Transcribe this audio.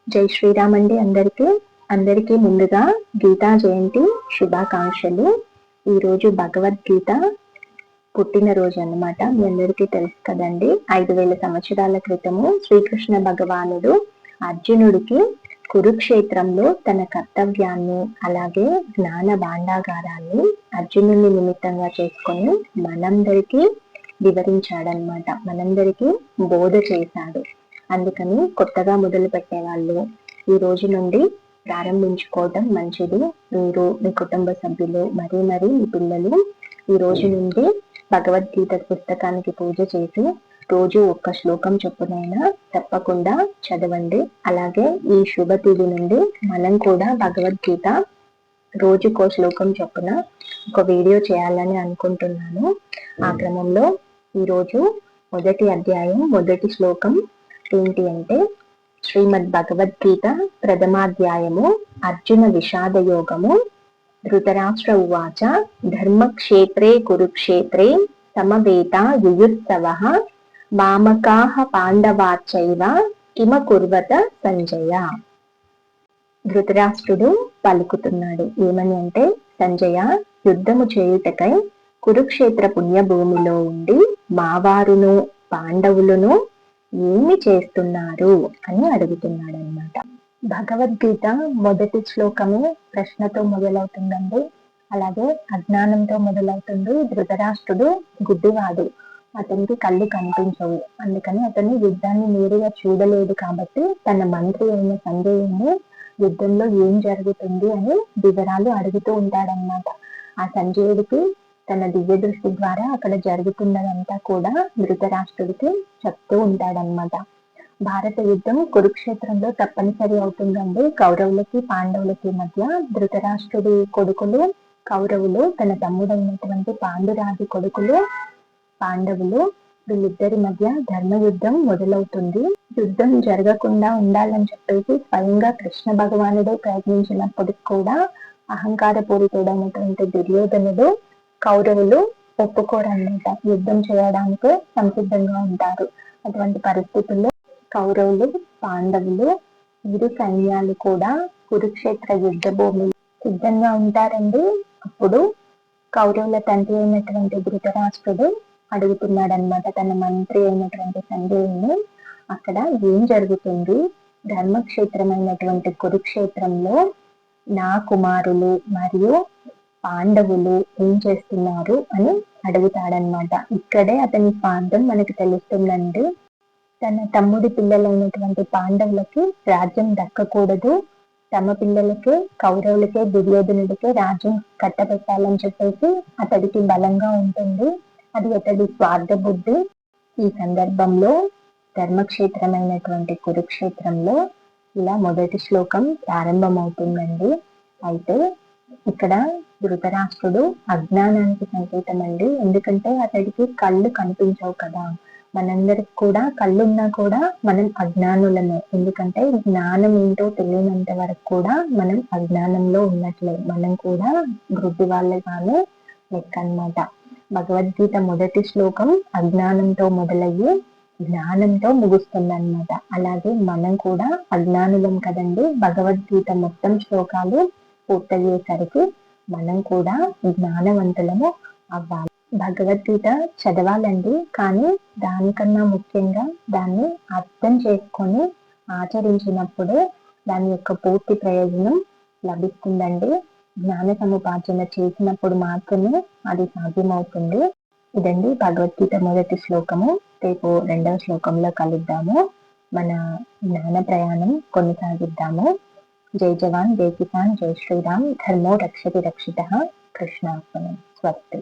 జై శ్రీరామ్ అండి అందరికీ ముందుగా గీతా జయంతి శుభాకాంక్షలు. ఈరోజు భగవద్గీత పుట్టినరోజు అన్నమాట. మీ అందరికీ తెలుసు కదండి. 5000 సంవత్సరాల క్రితము శ్రీకృష్ణ భగవానుడు అర్జునుడికి కురుక్షేత్రంలో తన కర్తవ్యాన్ని అలాగే జ్ఞాన భాండాగారాన్ని అర్జునుడిని నిమిత్తంగా చేసుకొని మనందరికీ వివరించాడనమాట. మనందరికీ బోధ చేశాడు. అందుకని కొత్తగా మొదలు పెట్టే వాళ్ళు ఈ రోజు నుండి ప్రారంభించుకోవడం మంచిది. మీరు మీ కుటుంబ సభ్యులు మరీ మీ పిల్లలు ఈ రోజు నుండి భగవద్గీత పుస్తకానికి పూజ చేసి రోజు ఒక్క శ్లోకం చొప్పునైనా తప్పకుండా చదవండి. అలాగే ఈ శుభ తిథి నుండి మనం కూడా భగవద్గీత రోజుకో శ్లోకం చొప్పున ఒక వీడియో చేయాలని అనుకుంటున్నాను. ఆ క్రమంలో ఈరోజు మొదటి అధ్యాయం మొదటి శ్లోకం ఏంటి అంటే, శ్రీమద్ భగవద్గీత ప్రథమాధ్యాయము అర్జున విషాద యోగము. ధృతరాష్ట్ర ఉవాచ ధర్మక్షేత్రే కురుక్షేత్రే సమవేత యుయుత్సవః మామకాః పాండవాశ్చైవ కిమ కుర్వత సంజయ. ధృతరాష్ట్రుడు పలుకుతున్నాడు ఏమని అంటే, సంజయ, యుద్ధము చేయుటకై కురుక్షేత్ర పుణ్యభూమిలో ఉండి మావారును పాండవులను ఏమి చేస్తున్నారు అని అడుగుతున్నాడు అనమాట. భగవద్గీత మొదటి శ్లోకమే ప్రశ్నతో మొదలవుతుందండి. అలాగే అజ్ఞానంతో మొదలవుతుంది. ధృతరాష్ట్రుడు గుడ్డివాడు, అతనికి కళ్ళు కనిపించవు. అందుకని అతను యుద్ధాన్ని నేరుగా చూడలేదు. కాబట్టి తన మంత్రి అయిన సంజయుని యుద్ధంలో ఏం జరుగుతుంది అని వివరాలు అడుగుతూ ఉంటాడనమాట. ఆ సంజయుడికి తన దివ్య దృష్టి ద్వారా అక్కడ జరుగుతున్నదంతా కూడా ధృతరాష్ట్రుడికి చెప్తూ ఉంటాడనమాట. భారత యుద్ధం కురుక్షేత్రంలో తప్పనిసరి అవుతుందండి. కౌరవులకి పాండవులకి మధ్య ధృతరాష్ట్రుడి కొడుకులు కౌరవులు, తన తమ్ముడైనటువంటి పాండురాజు కొడుకులు పాండవులు, వీళ్ళిద్దరి మధ్య ధర్మయుద్ధం మొదలవుతుంది. యుద్ధం జరగకుండా ఉండాలని చెప్పేసి స్వయంగా కృష్ణ భగవానుడే ప్రయత్నించినప్పటికి కూడా అహంకారపూరితుడైనటువంటి దుర్యోధనుడు కౌరవులు ఒప్పుకోరన్నమాట. యుద్ధం చేయడానికి సంసిద్ధంగా ఉంటారు. అటువంటి పరిస్థితుల్లో కౌరవులు పాండవులు ఇరు సైన్యాలు కూడా కురుక్షేత్ర యుద్ధ భూమి సిద్ధంగా ఉంటారండి. అప్పుడు కౌరవుల తండ్రి అయినటువంటి ధృతరాష్ట్రుడు అడుగుతున్నాడనమాట తన మంత్రి అయినటువంటి సంజయుని, అక్కడ ఏం జరుగుతుంది, ధర్మక్షేత్రమైనటువంటి కురుక్షేత్రంలో నా కుమారులు మరియు పాండవులు ఏం చేస్తున్నారు అని అడుగుతాడనమాట. ఇక్కడే అతని స్వార్థం మనకి తెలుస్తుందండి. తన తమ్ముడి పిల్లలైనటువంటి పాండవులకి రాజ్యం దక్కకూడదు, తమ పిల్లలకే కౌరవులకే దుర్యోధనుడికే రాజ్యం కట్టబెట్టాలని చెప్పేసి అతడికి బలంగా ఉంటుంది. అది అతడి స్వార్థ బుద్ధి. ఈ సందర్భంలో ధర్మక్షేత్రమైనటువంటి కురుక్షేత్రంలో ఇలా మొదటి శ్లోకం ప్రారంభమవుతుందండి. అయితే ఇక్కడ ధృతరాష్ట్రుడు అజ్ఞానానికి సంకేతం అండి. ఎందుకంటే అతడికి కళ్ళు కనిపించవు కదా. మనందరికి కూడా కళ్ళున్నా కూడా మనం అజ్ఞానులమే. ఎందుకంటే జ్ఞానం ఏంటో తెలియనంత వరకు కూడా మనం అజ్ఞానంలో ఉన్నట్లే. మనం కూడా గుడ్డి వాళ్ళగానే లెక్క అన్నమాట. భగవద్గీత మొదటి శ్లోకం అజ్ఞానంతో మొదలయ్యి జ్ఞానంతో ముగుస్తుంది అన్నమాట. అలాగే మనం కూడా అజ్ఞానులం కదండి. భగవద్గీత మొత్తం శ్లోకాలు పూర్తయ్యేసరికి మనం కూడా జ్ఞానవంతులము అవ్వాలి. భగవద్గీత చదవాలండి, కానీ దానికన్నా ముఖ్యంగా దాన్ని అర్థం చేసుకొని ఆచరించినప్పుడే దాని యొక్క పూర్తి ప్రయోజనం లభిస్తుందండి. జ్ఞాన సముపార్జన చేసినప్పుడు మాత్రమే అది సాధ్యమవుతుంది. ఇదండి భగవద్గీత మొదటి శ్లోకము. రేపు రెండవ శ్లోకంలో కలుద్దాము. మన జ్ఞాన ప్రయాణం కొనసాగిద్దాము. జై జవాన్, జై కిసాన్, జై శ్రీరామ్. ధర్మో రక్షతి రక్షితః. కృష్ణార్పణం. స్వస్తి.